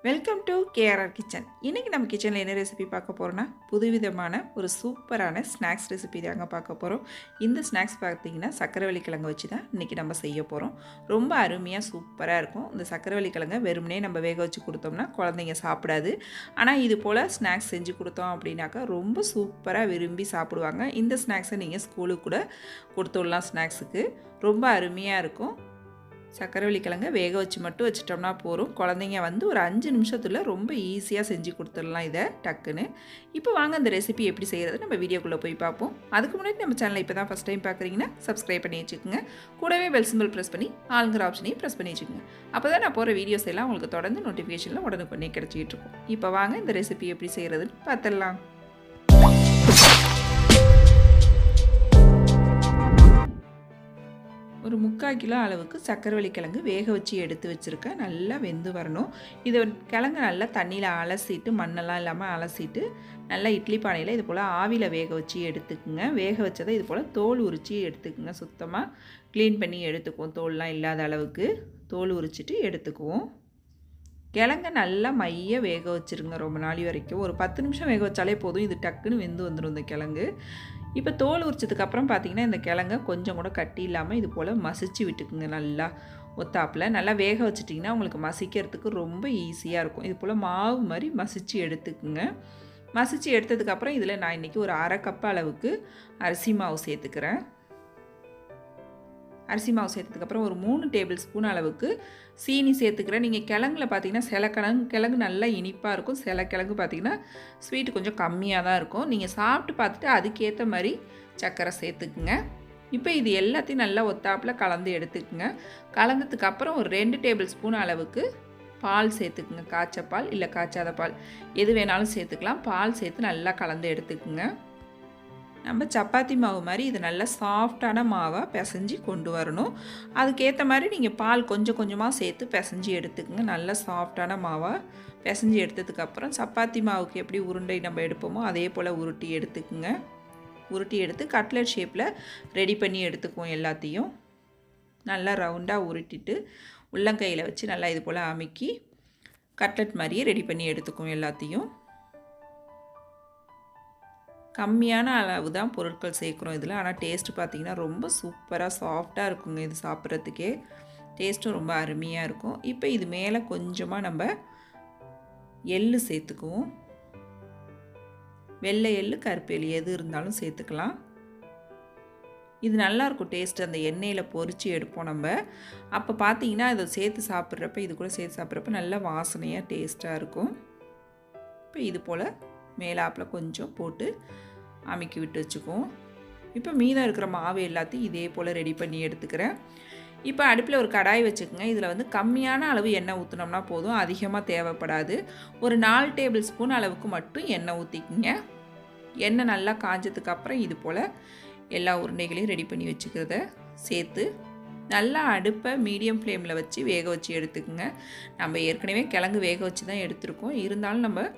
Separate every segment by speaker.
Speaker 1: Welcome to KRR kitchen. இன்றைக்கி நம்ம கிச்சனில் என்ன ரெசிபி பார்க்க போகிறோன்னா, புதுவிதமான ஒரு சூப்பரான ஸ்நாக்ஸ் ரெசிபி தாங்க பார்க்க போகிறோம். இந்த ஸ்நாக்ஸ் பார்த்திங்கன்னா சக்கரவள்ளி கிழங்கு வச்சு தான் இன்றைக்கி நம்ம செய்ய போகிறோம். ரொம்ப அருமையாக சூப்பராக இருக்கும். இந்த சக்கரவள்ளி கிழங்கை வெறுமனே நம்ம வேக வச்சு கொடுத்தோம்னா குழந்தைங்க சாப்பிடாது. ஆனால் இது போல் ஸ்நாக்ஸ் செஞ்சு கொடுத்தோம் அப்படின்னாக்கா ரொம்ப சூப்பராக விரும்பி சாப்பிடுவாங்க. இந்த ஸ்நாக்ஸை நீங்கள் ஸ்கூலுக்கு கூட கொடுத்துடலாம். ஸ்நாக்ஸுக்கு ரொம்ப அருமையாக இருக்கும். சக்கரவள்ளி கிழங்க வேக வச்சு மட்டும் வச்சிட்டோம்னா போதும். குழந்தைங்க வந்து ஒரு 5 நிமிஷத்தில் ரொம்ப ஈஸியாக செஞ்சு கொடுத்துடலாம் இதை டக்குன்னு. இப்போ வாங்க இந்த ரெசிபி எப்படி செய்கிறது நம்ம வீடியோக்குள்ளே போய் பார்ப்போம். அதுக்கு முன்னாடி நம்ம சேனலை இப்போ தான் ஃபஸ்ட் டைம் பார்க்குறீங்கன்னா சப்ஸ்கிரைப் பண்ணி வச்சுக்கோங்க. கூடவே பெல் சிம்பிள் ப்ரெஸ் பண்ணி ஆளுங்கிற ஆப்ஷனையும் ப்ரெஸ் பண்ணி வச்சுக்கோங்க. அப்போ தான் நான் போகிற வீடியோஸ் எல்லாம் உங்களுக்கு தொடர்ந்து நோட்டிஃபிகேஷனில் உடனுக்குடனே கிடச்சிக்கிட்டு இருக்கும். இப்போ வாங்க இந்த ரெசிபி எப்படி செய்கிறதுன்னு பார்த்துடலாம். ஒரு 3/4 கிலோ அளவுக்கு சக்கரவள்ளி கிழங்கு வேக வச்சு எடுத்து வச்சுருக்கேன். நல்லா வெந்து வரணும். இதை கிழங்கு நல்லா தண்ணியில் அலசிட்டு மண்ணெல்லாம் இல்லாமல் அலசிட்டு நல்லா இட்லி பானையில் இது போல் ஆவியில் வேக வச்சு எடுத்துக்குங்க. வேக வச்சதை இது போல் தோல் உரித்து எடுத்துக்குங்க. சுத்தமாக க்ளீன் பண்ணி எடுத்துக்குவோம். தோல்லாம் இல்லாத அளவுக்கு தோல் உரிச்சிட்டு எடுத்துக்குவோம். கிழங்க நல்லா மைய வேக வச்சுருங்க ரொம்ப நாள் வரைக்கும். ஒரு 10 நிமிஷம் வேக வச்சாலே போதும். இது டக்குன்னு வெந்து வந்துடும் இந்த கிழங்கு. இப்போ தோல் உரிச்சதுக்கப்புறம் பார்த்திங்கன்னா இந்த கிழங்க கொஞ்சம் கூட கட்டி இல்லாமல் இது போல் மசிச்சு விட்டுக்குங்க. நல்லா ஒத்தாப்பில் நல்லா வேக வச்சிட்டிங்கன்னா உங்களுக்கு மசிக்கிறதுக்கு ரொம்ப ஈஸியாக இருக்கும். இது போல் மாவு மாதிரி மசிச்சு எடுத்துக்குங்க. மசிச்சு எடுத்ததுக்கப்புறம் இதில் நான் இன்றைக்கி ஒரு 1/2 கப் அளவுக்கு அரிசி மாவு சேர்த்துக்கிறேன். அரிசி மாவு சேர்த்ததுக்கப்புறம் ஒரு 3 டேபிள் ஸ்பூன் அளவுக்கு சீனி சேர்த்துக்கிறேன். நீங்கள் கிழங்குல பார்த்தீங்கன்னா சில கிழங்கு நல்லா இனிப்பாக இருக்கும். சில கிழங்கு பார்த்திங்கன்னா ஸ்வீட்டு கொஞ்சம் கம்மியாக தான் இருக்கும். நீங்கள் சாப்பிட்டு பார்த்துட்டு அதுக்கேற்ற மாதிரி சர்க்கரை சேர்த்துக்குங்க. இப்போ இது எல்லாத்தையும் நல்லா ஒத்தாப்பில் கலந்து எடுத்துக்குங்க. கலந்ததுக்கப்புறம் ஒரு 2 டேபிள் ஸ்பூன் அளவுக்கு பால் சேர்த்துக்குங்க. காய்ச்ச பால் இல்லை காய்ச்சாத பால் எது வேணாலும் சேர்த்துக்கலாம். பால் சேர்த்து நல்லா கலந்து எடுத்துக்குங்க. நம்ம சப்பாத்தி மாவு மாதிரி இது நல்லா சாஃப்டான மாவாக பிசைஞ்சு கொண்டு வரணும். அதுக்கேற்ற மாதிரி நீங்கள் பால் கொஞ்சம் கொஞ்சமாக சேர்த்து பிசைஞ்சு எடுத்துக்கோங்க. நல்லா சாஃப்டான மாவாக பிசைஞ்சு எடுத்ததுக்கப்புறம் சப்பாத்தி மாவுக்கு எப்படி உருண்டை நம்ம எடுப்போமோ அதே போல் உருட்டி எடுத்துக்குங்க. உருட்டி எடுத்து கட்லெட் ஷேப்பில் ரெடி பண்ணி எடுத்துக்குவோம். எல்லாத்தையும் நல்லா ரவுண்டாக உருட்டிட்டு உள்ளங்கையில் வச்சு நல்லா இது போல் அமுக்கி கட்லெட் மாதிரியே ரெடி பண்ணி எடுத்துக்குவோம். எல்லாத்தையும் கம்மியான அளவு தான் பொருட்கள் சேர்க்குறோம் இதில். ஆனால் டேஸ்ட்டு பார்த்திங்கன்னா ரொம்ப சூப்பராக சாஃப்டாக இருக்குங்க. இது சாப்பிட்றதுக்கே டேஸ்ட்டும் ரொம்ப அருமையாக இருக்கும். இப்போ இது மேலே கொஞ்சமாக நம்ம எள்ளு சேர்த்துக்குவோம். வெள்ளை எள்ளு கருப்பு எள்ளு எது இருந்தாலும் சேர்த்துக்கலாம். இது நல்லாயிருக்கும் டேஸ்ட்டு. அந்த எண்ணெயில் பொரித்து எடுப்போம் நம்ம. அப்போ பார்த்திங்கன்னா இதை சேர்த்து சாப்பிட்றப்ப இது கூட சேர்த்து சாப்பிட்றப்ப நல்லா வாசனையாக டேஸ்ட்டாக இருக்கும். இப்போ இது போல் மேலாப்பில் கொஞ்சம் போட்டு அமுக்கி விட்டு வச்சுக்குவோம். இப்போ மீதம் இருக்கிற மாவு எல்லாத்தையும் இதே போல் ரெடி பண்ணி எடுத்துக்கிறேன். இப்போ அடுப்பில் ஒரு கடாய் வச்சுக்கோங்க. இதில் வந்து கம்மியான அளவு எண்ணெய் ஊற்றினோம்னா போதும். அதிகமாக தேவைப்படாது. ஒரு 4 டேபிள் ஸ்பூன் அளவுக்கு மட்டும் எண்ணெய் ஊற்றிக்கிங்க. எண்ணெய் நல்லா காஞ்சதுக்கப்புறம் இது போல் எல்லா உருண்டைகளையும் ரெடி பண்ணி வச்சுக்கிறத சேர்த்து நல்லா அடுப்பை மீடியம் ஃப்ளேமில் வச்சு வேக வச்சு எடுத்துக்கோங்க. நம்ம ஏற்கனவே கிழங்கு வேக வச்சு தான் எடுத்துருக்கோம். இருந்தாலும் நம்ம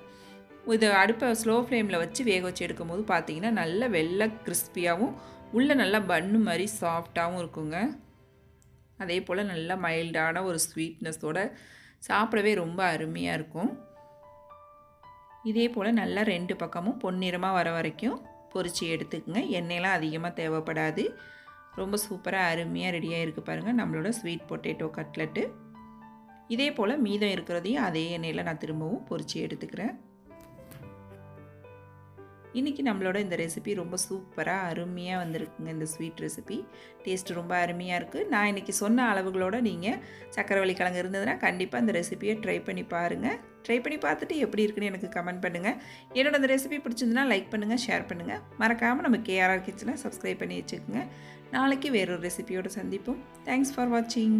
Speaker 1: இது அடுப்பை ஸ்லோ ஃப்ளேமில் வச்சு வேக வச்சு எடுக்கும் போது பார்த்திங்கன்னா நல்ல வெள்ளை கிறிஸ்பியாகவும் உள்ளே நல்லா பன்னு மாதிரி சாஃப்டாகவும் இருக்குங்க. அதே போல் நல்லா மைல்டான ஒரு ஸ்வீட்னஸோடு சாப்பிடவே ரொம்ப அருமையாக இருக்கும். இதே போல் நல்லா 2 பக்கமும் பொன்னிறமாக வர வரைக்கும் பொரித்து எடுத்துக்குங்க. எண்ணெயெலாம் அதிகமாக தேவைப்படாது. ரொம்ப சூப்பராக அருமையாக ரெடியாக இருக்குது பாருங்கள் நம்மளோட ஸ்வீட் பொட்டேட்டோ கட்லெட்டு. இதே போல் மீதம் இருக்கிறதையும் அதே எண்ணெயில் நான் திரும்பவும் பொரித்து எடுத்துக்கிறேன். இன்றைக்கி நம்மளோட இந்த ரெசிபி ரொம்ப சூப்பராக அருமையாக வந்திருக்குங்க. இந்த ஸ்வீட் ரெசிபி டேஸ்ட்டு ரொம்ப அருமையாக இருக்குது. நான் இன்றைக்கி சொன்ன அளவுகளோடு நீங்கள் சக்கரவள்ளி கிழங்கு இருந்ததுன்னா கண்டிப்பாக இந்த ரெசிபியை ட்ரை பண்ணி பாருங்கள். ட்ரை பண்ணி பார்த்துட்டு எப்படி இருக்குன்னு எனக்கு கமெண்ட் பண்ணுங்கள். என்னோட அந்த ரெசிபி பிடிச்சிருந்துன்னா லைக் பண்ணுங்கள், ஷேர் பண்ணுங்கள். மறக்காமல் நம்ம கேஆர்ஆர் கிச்சனை சப்ஸ்கிரைப் பண்ணி வச்சுக்கோங்க. நாளைக்கு வேறொரு ரெசிபியோடு சந்திப்போம். தேங்க்ஸ் ஃபார் வாட்சிங்.